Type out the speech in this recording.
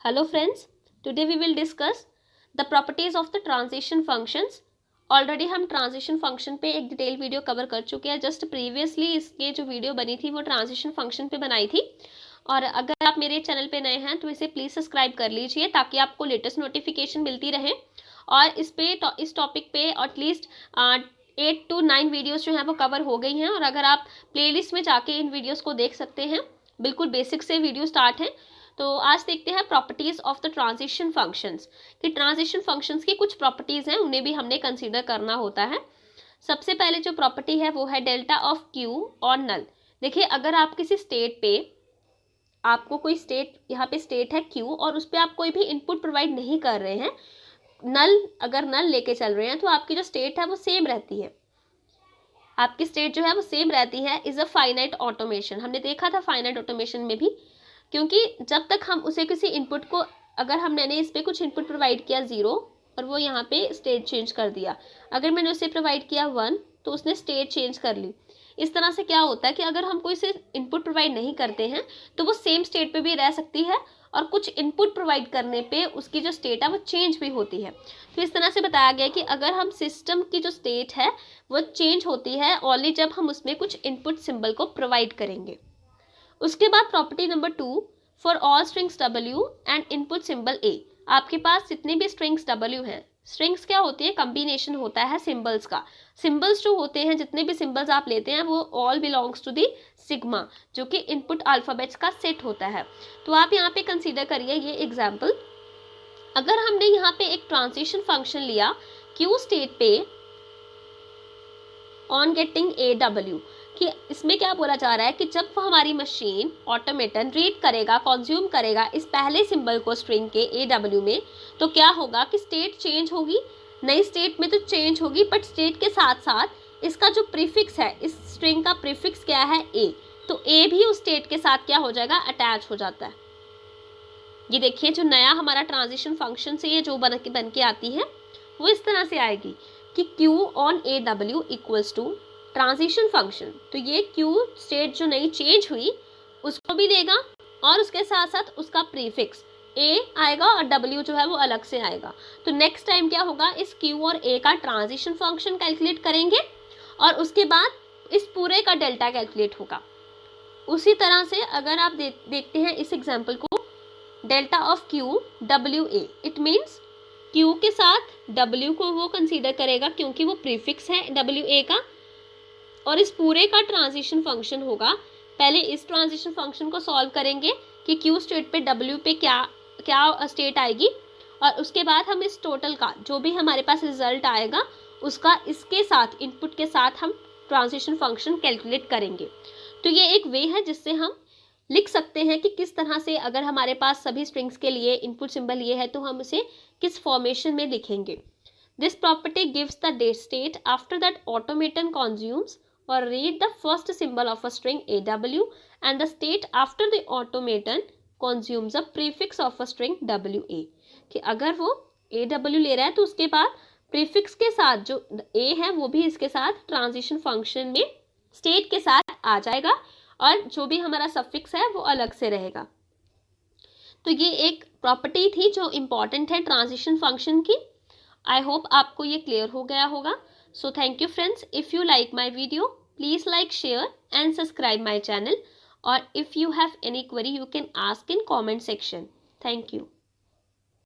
Hello friends, today we will discuss the properties of the transition functions. Already हम transition function पे एक detail video cover कर चुके हैं. जस्ट प्रीवियसली इसके जो वीडियो बनी थी वो ट्रांजिशन फंक्शन पे बनाई थी. और अगर आप मेरे चैनल पे नए हैं तो इसे प्लीज़ सब्सक्राइब कर लीजिए ताकि आपको लेटेस्ट नोटिफिकेशन मिलती रहे. और इस टॉपिक पे एटलीस्ट 8 to 9 वीडियोस जो हैं वो कवर हो गई हैं. और अगर आप प्लेलिस्ट में जाके इन वीडियोस को देख सकते हैं. बिल्कुल बेसिक से वीडियो स्टार्ट है. तो आज देखते हैं properties of the transition functions कि ट्रांजिशन फंक्शंस की कुछ प्रॉपर्टीज हैं, उन्हें भी हमने कंसीडर करना होता है. सबसे पहले जो प्रॉपर्टी है वो है डेल्टा ऑफ क्यू ऑन नल. देखिए, अगर आप किसी स्टेट पे, आपको कोई स्टेट, यहाँ पे स्टेट है क्यू और उस पर आप कोई भी इनपुट प्रोवाइड नहीं कर रहे हैं, अगर नल लेके चल रहे हैं तो आपकी जो स्टेट है वो सेम रहती है. आपकी स्टेट जो है वो सेम रहती है. Is a finite automation. हमने देखा था फाइनाइट ऑटोमेशन में भी, क्योंकि जब तक हम उसे किसी इनपुट को, अगर हमने इस पर कुछ इनपुट प्रोवाइड किया 0 और वो यहाँ पे स्टेट चेंज कर दिया, अगर मैंने उसे प्रोवाइड किया 1 तो उसने स्टेट चेंज कर ली. इस तरह से क्या होता है कि अगर हम कोई से इनपुट प्रोवाइड नहीं करते हैं तो वो सेम स्टेट पे भी रह सकती है और कुछ इनपुट प्रोवाइड करने पे उसकी जो स्टेट है वो चेंज भी होती है. तो इस तरह से बताया गया कि अगर हम सिस्टम की जो स्टेट है वो चेंज होती है ओनली जब हम उसमें कुछ इनपुट सिंबल को प्रोवाइड करेंगे. उसके बाद property number 2, for all strings W and input symbol A. आपके पास जितने भी स्ट्रिंग्स W हैं, स्ट्रिंग्स क्या होती है, कम्बिनेशन होता है सिंबल्स का. सिंबल्स जो होते हैं, जितने भी सिंबल्स आप लेते हैं वो all belongs to the sigma, जो कि इनपुट अल्फाबेट्स का सेट होता है. तो आप यहाँ पे कंसीडर करिए ये एग्जाम्पल. अगर हमने यहाँ पे एक ट्रांजिशन फंक्शन लिया Q स्टेट पे ऑन गेटिंग AW, कि इसमें क्या बोला जा रहा है कि जब हमारी मशीन ऑटोमेटन रीड करेगा, कंज्यूम करेगा इस पहले सिंबल को स्ट्रिंग के AW में, तो क्या होगा कि स्टेट चेंज होगी. नई स्टेट में तो चेंज होगी, बट स्टेट के साथ साथ इसका जो प्रीफिक्स है, इस स्ट्रिंग का प्रीफिक्स क्या है, A, तो A भी उस स्टेट के साथ क्या हो जाएगा, अटैच हो जाता है. ये देखिए, जो नया हमारा ट्रांजिशन फंक्शन से ये जो बन के आती है वो इस तरह से आएगी कि Q on AW equals to transition function. तो ये Q स्टेट जो नई चेंज हुई उसको भी लेगा और उसके साथ साथ उसका प्रीफिक्स A आएगा और W जो है वो अलग से आएगा. तो नेक्स्ट टाइम क्या होगा, इस Q और A का ट्रांजिशन फंक्शन कैलकुलेट करेंगे और उसके बाद इस पूरे का डेल्टा कैलकुलेट होगा. उसी तरह से अगर आप देखते हैं इस एग्जाम्पल को, delta of Q WA, it means Q के साथ W को वो कंसीडर करेगा क्योंकि वो प्रीफिक्स है WA का, और इस पूरे का ट्रांजिशन फंक्शन होगा. पहले इस ट्रांजिशन फंक्शन को सॉल्व करेंगे कि Q स्टेट पे W पे क्या स्टेट आएगी, और उसके बाद हम इस टोटल का जो भी हमारे पास रिजल्ट आएगा उसका इसके साथ, इनपुट के साथ हम ट्रांजिशन फंक्शन कैलकुलेट करेंगे. तो ये एक वे है जिससे हम लिख सकते हैं कि किस तरह से, अगर हमारे पास सभी स्ट्रिंग्स के लिए इनपुट सिंबल ये है तो हम उसे किस फॉर्मेशन में लिखेंगे. This property gives the state after that automaton consumes or read the first symbol of a string AW and the state after the automaton consumes a prefix of a string WA. कि अगर वो AW ले रहा है तो उसके बाद prefix के साथ जो A है वो भी इसके साथ ट्रांजिशन फंक्शन में स्टेट के साथ आ जाएगा और जो भी हमारा सफिक्स है वो अलग से रहेगा. तो ये एक प्रॉपर्टी थी जो इम्पॉर्टेंट है ट्रांजिशन फंक्शन की. आई होप आपको ये क्लियर हो गया होगा. So thank you friends. If you like my video, please like, share and subscribe my channel. Or if you have any query, you can ask in comment section. Thank you.